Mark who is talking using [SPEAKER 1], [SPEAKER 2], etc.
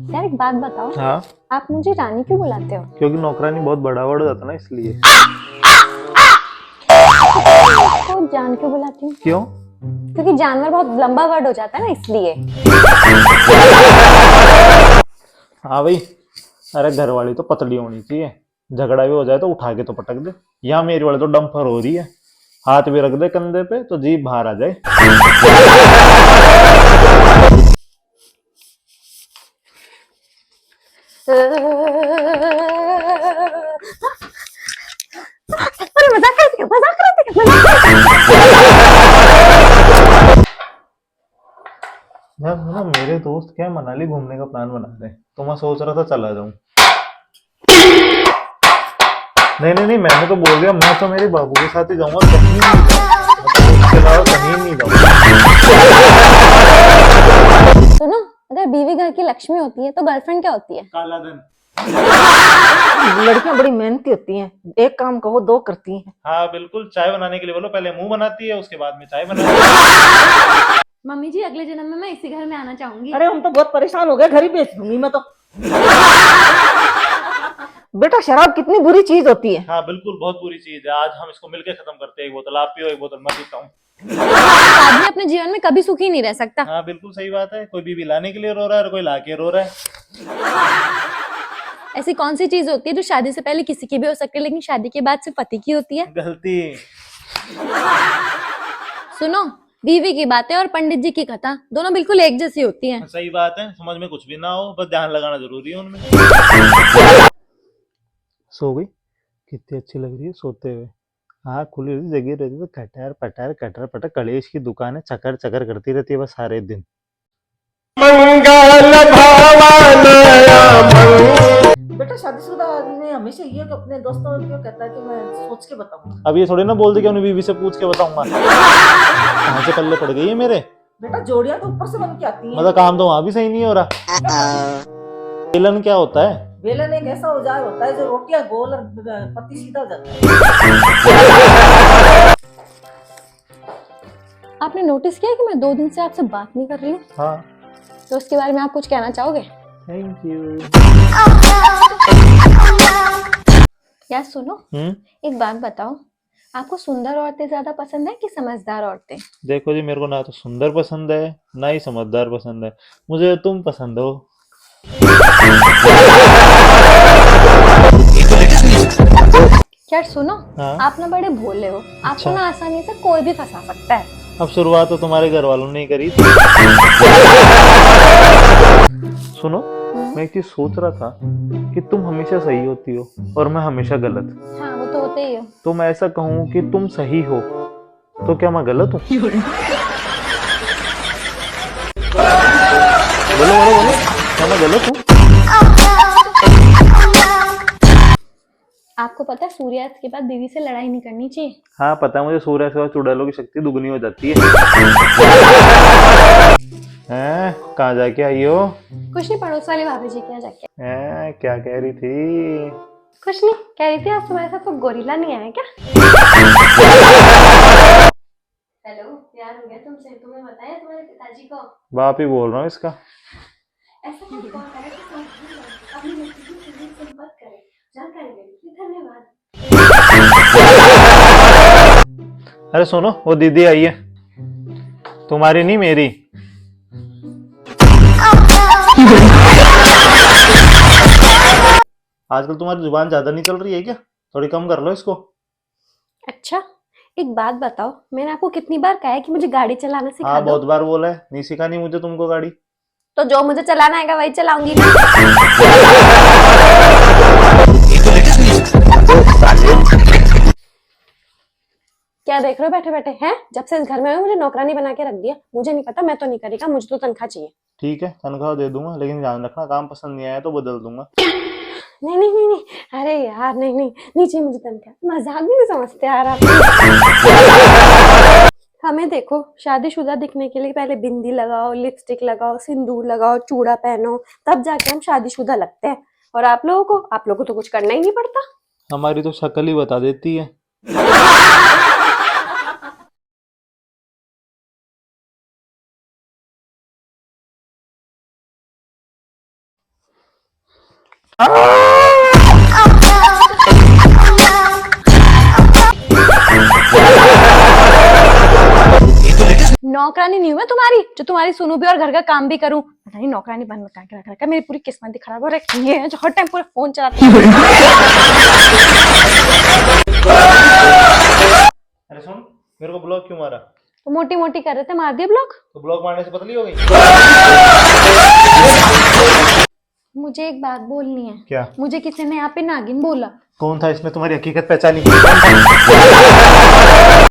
[SPEAKER 1] यार एक बात बताओ।
[SPEAKER 2] हाँ,
[SPEAKER 1] आप मुझे रानी क्यों बुलाते हो?
[SPEAKER 2] क्योंकि नौकरानी बहुत बड़ा वर्ड हो जाता ना इसलिए।
[SPEAKER 1] तो जान क्यों बुलाती हूँ?
[SPEAKER 2] क्यों?
[SPEAKER 1] क्योंकि जानवर बहुत लंबा वर्ड हो जाता है ना, इसलिए।
[SPEAKER 2] हाँ भाई। अरे घर वाली तो पतली होनी चाहिए, झगड़ा भी हो जाए तो उठा के तो पटक दे। यहाँ मेरी वाली तो डंपर हो रही है, हाथ भी रख दे कंधे पे तो जीभ बाहर आ जाए।
[SPEAKER 1] अरे मजाक करती हूँ, मजाक करती हूँ, मजाक करती हूँ।
[SPEAKER 2] यार ना मेरे दोस्त क्या है, मनाली घूमने का प्लान बना रहे हैं, तो मैं सोच रहा था चला जाऊं। नहीं नहीं नहीं, मैंने तो बोल दिया, मैं तो मेरे बाबू के साथ ही जाऊंगा, कहीं नहीं जाऊंगा, मतलब उसके अलावा कहीं नहीं जाऊंगा।
[SPEAKER 1] सुनो, अगर बीवी घर की लक्ष्मी होती है तो गर्लफ्रेंड क्या होती है?
[SPEAKER 2] काला धन।
[SPEAKER 3] लड़कियां बड़ी मेहनती होती हैं, एक काम कहो दो करती हैं।
[SPEAKER 2] हाँ बिल्कुल, चाय बनाने के लिए बोलो, पहले मुंह बनाती है उसके बाद में चाय बनाती है।
[SPEAKER 1] मम्मी जी, अगले जन्म में मैं इसी घर में आना चाहूंगी।
[SPEAKER 3] अरे हम तो बहुत परेशान हो गए, घर ही बेच दूंगी मैं तो। बेटा शराब कितनी बुरी चीज होती है।
[SPEAKER 2] हाँ बिल्कुल, बहुत बुरी चीज है। आज हम इसको मिलके खत्म करते हैं, एक बोतल आप पियो, एक बोतल मैं पीता हूँ।
[SPEAKER 1] आदमी अपने जीवन में कभी सुखी नहीं रह सकता।
[SPEAKER 2] हाँ बिल्कुल सही बात है, कोई बीवी लाने के लिए रो रहा है और कोई लाके रो रहा है।
[SPEAKER 1] ऐसी कौन सी चीज होती है जो शादी से पहले किसी की भी हो सकती है लेकिन शादी के बाद सिर्फ पति की होती है?
[SPEAKER 2] गलती।
[SPEAKER 1] सुनो, बीवी की बातें और पंडित जी की कथा दोनों बिल्कुल एक जैसी होती हैं।
[SPEAKER 2] सही बात है, समझ में कुछ भी ना हो, बस ध्यान लगाना जरूरी है उनमें। सो गई? कितनी अच्छी लग रही है सोते हुए। हाँ खुली हुई जगह रहती तो कटर पटर कटर पटर, कलेश की दुकान है, चकर चकर करती रहती है बस सारे दिन।
[SPEAKER 4] मंगल भावनया
[SPEAKER 3] बेटा शादीशुदा आदमी हमेशा ये कि अपने दोस्तों को क्यों कहता है कि मैं सोच के बताऊंगा।
[SPEAKER 2] अब ये थोड़ी ना बोल दे कि अपनी बीवी से पूछ के बताऊंगा। कहाँ से पल्ले पड़ गई है मेरे।
[SPEAKER 3] बेटा जोड़ियां तो ऊपर से बन के आती हैं।
[SPEAKER 2] मतलब काम तो वहां भी सही नहीं हो रहा। बेलन क्या होता है?
[SPEAKER 3] बेलन एक ऐसा औजार होता है जो रोटियां गोल और पत्ती सीधा हो जाता है।
[SPEAKER 1] आपने नोटिस किया कि मैं 2 दिन से आपसे बात नहीं कर रही हूँ?
[SPEAKER 2] हाँ।
[SPEAKER 1] तो उसके बारे में आप कुछ कहना चाहोगे?
[SPEAKER 2] Thank you.
[SPEAKER 1] यार सुनो, एक बात बताओ, आपको सुंदर औरतें ज्यादा पसंद है कि समझदार औरतें?
[SPEAKER 2] देखो जी, मेरे को ना तो सुंदर पसंद है ना ही समझदार पसंद है, मुझे तुम पसंद हो।
[SPEAKER 1] यार सुनो,
[SPEAKER 2] हाँ?
[SPEAKER 1] आप ना बड़े भोले हो। आपको
[SPEAKER 2] अच्छा।
[SPEAKER 1] ना आसानी से कोई भी फंसा सकता है।
[SPEAKER 2] अब शुरुआत तो तुम्हारे घर वालों ने ही करी थी। सुनो, मैं एक चीज सोच रहा था कि तुम हमेशा सही होती हो और मैं हमेशा गलत।
[SPEAKER 1] हाँ, वो तो होते ही हो।
[SPEAKER 2] तो मैं ऐसा कहूँ कि तुम सही हो, तो क्या मैं गलत हूँ? बोलो बोलो बोलो, क्या मैं गलत हूँ?
[SPEAKER 1] आपको पता है सूर्यास्त के बाद बीवी से लड़ाई नहीं करनी चाहिए।
[SPEAKER 2] हाँ पता है मुझे, सूर्य से चुड़ैलों की शक्ति दुगनी हो जाती है। हैं, कहाँ जाके आई हो?
[SPEAKER 1] कुछ नहीं, पड़ोस वाली भाभी जी के यहाँ जाके।
[SPEAKER 2] हैं, क्या कह रही थी?
[SPEAKER 1] कुछ नहीं, कह रही थी आज तुम्हारे साथ कोई गोरिल्ला नहीं आया क्या? हेलो, प्यार हो गया तुमसे? तुम्हें बताया तुम्हारे पिताजी को?
[SPEAKER 2] बाप ही बोल रहा हूँ इसका।
[SPEAKER 1] ऐसा कौन कहता है कि अपनी लड़की की सीधी संपर्क करें। जानकारी देने के लिए धन्यवाद।
[SPEAKER 2] अरे सुनो, वो दीदी आई है, तुम्हारी नहीं मेरी। आजकल तुम्हारी जुबान ज्यादा नहीं चल रही है क्या? थोड़ी कम कर लो इसको।
[SPEAKER 1] अच्छा, एक बात बताओ, मैंने आपको कितनी बार कहा है कि मुझे गाड़ी चलाना सिखा
[SPEAKER 2] हाँ
[SPEAKER 1] दो?
[SPEAKER 2] बहुत बार बोला है, नहीं सिखानी मुझे तुमको गाड़ी।
[SPEAKER 1] तो जो मुझे चलाना आएगा वही चलाऊंगी ना। क्या देख रहे हो बैठे बैठे हैं? जब से इस घर में आए हो मुझे नौकरानी बना के रख दिया। मुझे नहीं पता, मैं तो नहीं करेगा, मुझे तो तनख्वाह चाहिए।
[SPEAKER 2] ठीक है, तनख्वाह दे दूंगा, लेकिन ध्यान रखना काम पसंद नहीं आया तो बदल दूंगा।
[SPEAKER 1] नहीं नहीं नहीं नहीं, अरे यार नहीं नहीं, नहीं चाहिए मुझे तनख्वाह। मजाक भी नहीं समझते यार आप। हमें देखो, शादीशुदा दिखने के लिए पहले बिंदी लगाओ, लिपस्टिक लगाओ, सिंदूर लगाओ, चूड़ा पहनो, तब जाके हम शादीशुदा लगते हैं। और आप लोगों को तो कुछ करना ही नहीं पड़ता।
[SPEAKER 2] हमारी तो शक्ल ही बता देती है।
[SPEAKER 1] नौकरानी नहीं हूँ मैं तुम्हारी जो तुम्हारी सुनूं भी और घर का काम भी करूं। पता नहीं नौकरानी बन के रख रखा है, मेरी पूरी किस्मत ही खराब हो रखी है जो हर टाइम पूरा फोन चलाती है।
[SPEAKER 2] अरे सुन, मेरे को ब्लॉक क्यों मारा?
[SPEAKER 1] तो मोटी मोटी कर रहे थे, मार दिया ब्लॉक।
[SPEAKER 2] तो ब्लॉक मारने से पतली हो गई?
[SPEAKER 1] मुझे एक बात बोलनी है।
[SPEAKER 2] क्या?
[SPEAKER 1] मुझे किसी ने यहाँ पे नागिन बोला।
[SPEAKER 2] कौन था इसमें तुम्हारी हकीकत पहचानी?